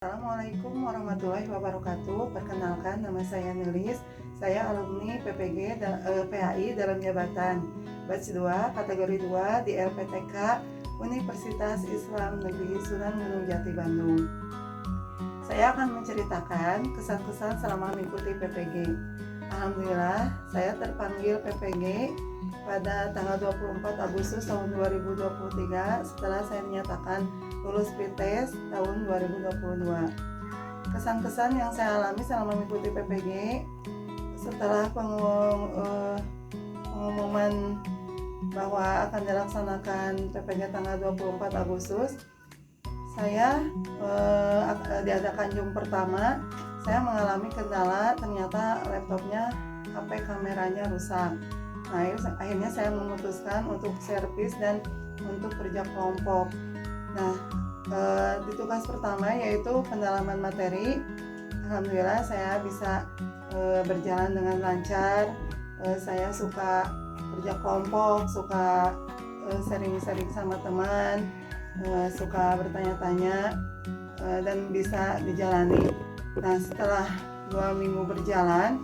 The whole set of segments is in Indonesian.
Assalamualaikum warahmatullahi wabarakatuh. Perkenalkan, nama saya Nelis. Saya alumni PAI dalam jabatan Batch 2 kategori 2 di LPTK Universitas Islam Negeri Sunan Gunung Jati Bandung. Saya akan menceritakan kesan-kesan selama mengikuti PPG. Alhamdulillah, saya terpanggil PPG pada tanggal 24 Agustus tahun 2023 setelah saya menyatakan lulus pretest tahun 2022. Kesan-kesan yang saya alami selama mengikuti PPG setelah pengumuman bahwa akan dilaksanakan PPG tanggal 24 Agustus, saya diadakan jam pertama, saya mengalami kendala, ternyata laptopnya HP kameranya rusak. Nah, akhirnya saya memutuskan untuk servis dan untuk kerja kelompok. Nah, di tugas pertama yaitu pendalaman materi, alhamdulillah saya bisa berjalan dengan lancar. Saya suka kerja kelompok, suka sharing-sharing sama teman, suka bertanya-tanya, dan bisa dijalani. Nah, setelah 2 minggu berjalan,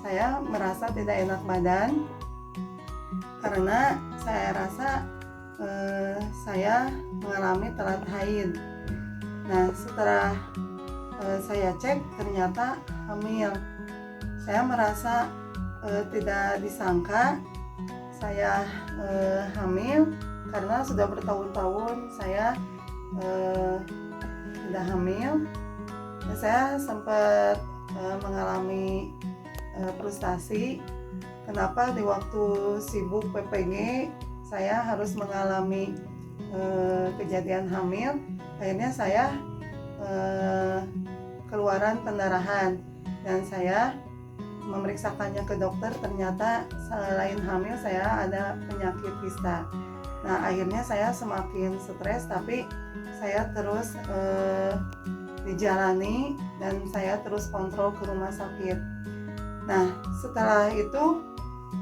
saya merasa tidak enak badan karena saya rasa saya mengalami telat haid. Nah, setelah saya cek ternyata hamil. Saya merasa tidak disangka saya hamil karena sudah bertahun-tahun saya tidak hamil. Dan saya sempat mengalami frustasi. Kenapa di waktu sibuk PPG saya harus mengalami kejadian hamil? Akhirnya saya keluaran pendarahan dan saya memeriksakannya ke dokter. Ternyata selain hamil saya ada penyakit kista. Nah, akhirnya saya semakin stres, tapi saya terus dijalani dan saya terus kontrol ke rumah sakit. Nah, setelah itu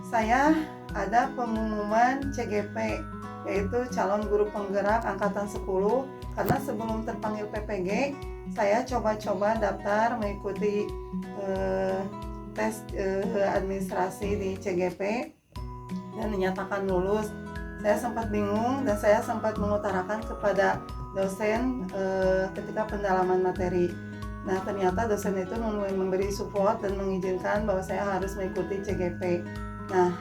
saya ada pengumuman CGP, yaitu calon guru penggerak angkatan 10. Karena sebelum terpanggil PPG, saya coba-coba daftar mengikuti tes administrasi di CGP dan dinyatakan lulus. Saya sempat bingung dan saya sempat mengutarakan kepada dosen ketika pendalaman materi. Nah, ternyata dosen itu memberi support dan mengizinkan bahwa saya harus mengikuti CGP. Nah,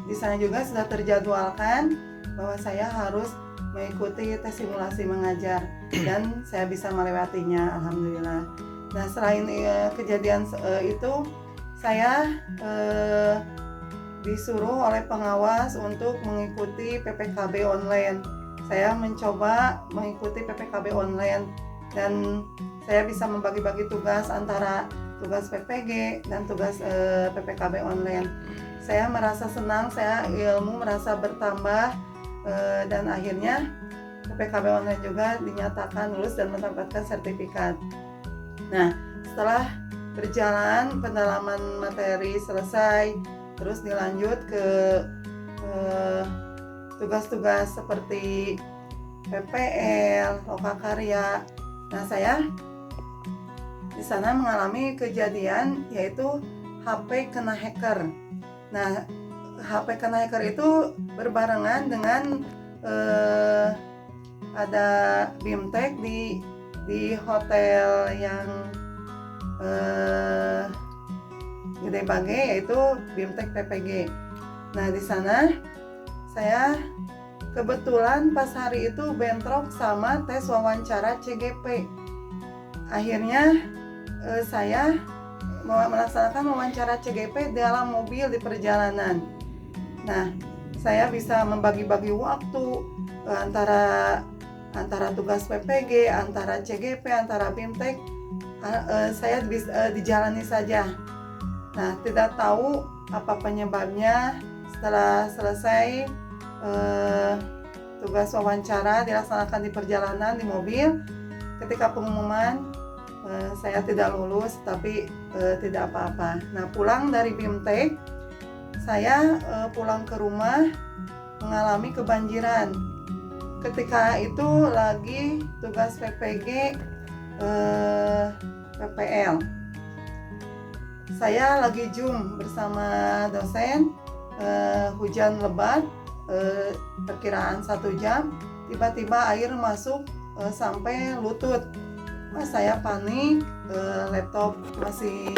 di sana juga sudah terjadwalkan bahwa saya harus mengikuti tes simulasi mengajar dan saya bisa melewatinya, alhamdulillah. Nah, selain kejadian itu, saya disuruh oleh pengawas untuk mengikuti PPKB online. Saya mencoba mengikuti PPKB online dan saya bisa membagi-bagi tugas antara tugas PPG dan tugas PPKB online. Saya merasa senang, saya ilmu merasa bertambah, dan akhirnya PPKB online juga dinyatakan lulus dan mendapatkan sertifikat. Nah, setelah berjalan pendalaman materi selesai, terus dilanjut ke tugas-tugas seperti PPL, lokakarya. Nah, saya di sana mengalami kejadian yaitu HP kena hacker. Nah, HP kena hacker itu berbarengan dengan ada BIMTEK di hotel yang Gede Bage, yaitu BIMTEK PPG. Nah, di sana saya kebetulan pas hari itu bentrok sama tes wawancara CGP. Akhirnya saya melaksanakan wawancara CGP dalam mobil di perjalanan. Nah, saya bisa membagi-bagi waktu antara tugas PPG, antara CGP, antara BIMTEK. Saya bisa dijalani saja. Nah, tidak tahu apa penyebabnya. Setelah selesai tugas wawancara dilaksanakan di perjalanan di mobil, ketika pengumuman saya tidak lulus, tapi tidak apa-apa. Nah, pulang dari BIMTEK, saya pulang ke rumah mengalami kebanjiran. ketika itu lagi tugas PPG PPL. Saya lagi Zoom bersama dosen, hujan lebat, perkiraan 1 jam, tiba-tiba air masuk sampai lutut. Saya panik, laptop masih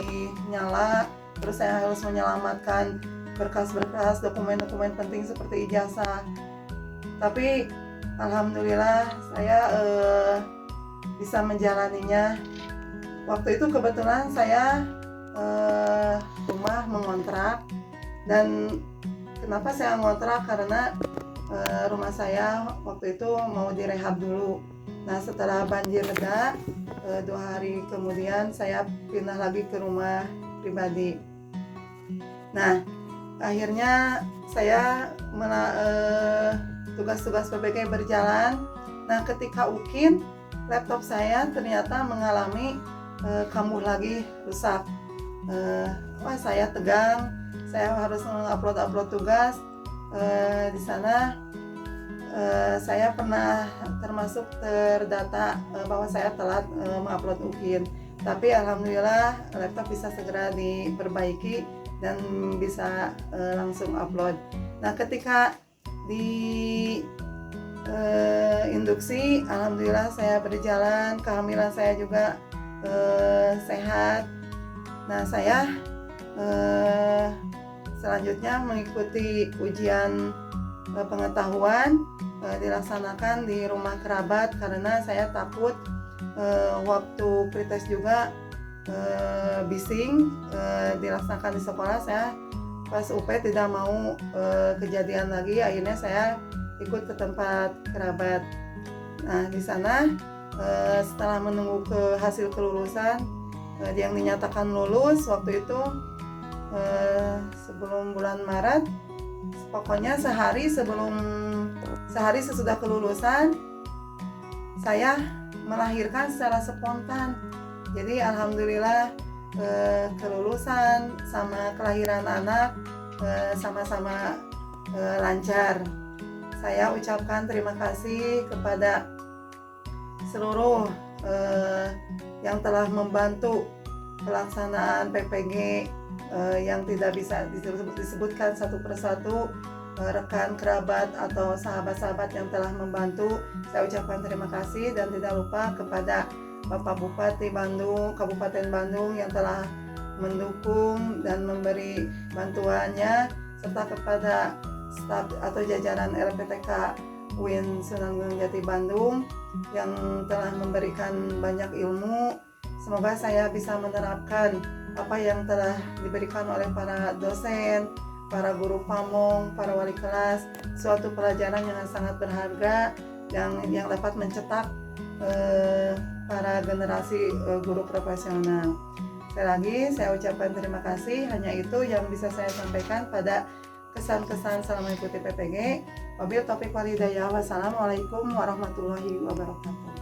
nyala, terus saya harus menyelamatkan berkas-berkas, dokumen-dokumen penting seperti ijazah. Tapi alhamdulillah saya bisa menjalaninya. Waktu itu kebetulan saya rumah mengontrak, dan kenapa saya ngontrak karena rumah saya waktu itu mau direhab dulu. Nah, setelah banjir reda, 2 hari kemudian saya pindah lagi ke rumah pribadi. Nah, akhirnya saya tugas-tugas PPG berjalan. Nah, ketika UKIN, laptop saya ternyata mengalami kambuh lagi, rusak. Saya tegang, saya harus mengupload tugas. Di sana saya pernah termasuk terdata bahwa saya telat mengupload UKIN, tapi alhamdulillah laptop bisa segera diperbaiki dan bisa langsung upload. Nah, ketika di induksi, alhamdulillah saya berjalan, kehamilan saya juga sehat. Nah, saya selanjutnya mengikuti ujian pengetahuan, dilaksanakan di rumah kerabat karena saya takut waktu pretest juga bising dilaksanakan di sekolah. Saya pas UP tidak mau kejadian lagi, akhirnya saya ikut ke tempat kerabat. Nah, di sana setelah menunggu hasil kelulusan, yang dinyatakan lulus waktu itu sebelum bulan Maret, pokoknya sehari sesudah kelulusan saya melahirkan secara spontan. Jadi alhamdulillah kelulusan sama kelahiran anak sama-sama lancar. Saya ucapkan terima kasih kepada seluruh yang telah membantu pelaksanaan PPG, yang tidak bisa disebutkan satu persatu, rekan, kerabat, atau sahabat-sahabat yang telah membantu. Saya ucapkan terima kasih, dan tidak lupa kepada Bapak Bupati Bandung, Kabupaten Bandung yang telah mendukung dan memberi bantuannya, serta kepada staf atau jajaran LPTK UIN Sunan Gunung Jati Bandung yang telah memberikan banyak ilmu. Semoga saya bisa menerapkan apa yang telah diberikan oleh para dosen, para guru pamong, para wali kelas, suatu pelajaran yang sangat berharga yang dapat mencetak para generasi guru profesional. Sekali lagi saya ucapkan terima kasih. Hanya itu yang bisa saya sampaikan pada kesan-kesan selama mengikuti PPG. Wabillahi taufiq wal hidayah. Wassalamualaikum warahmatullahi wabarakatuh.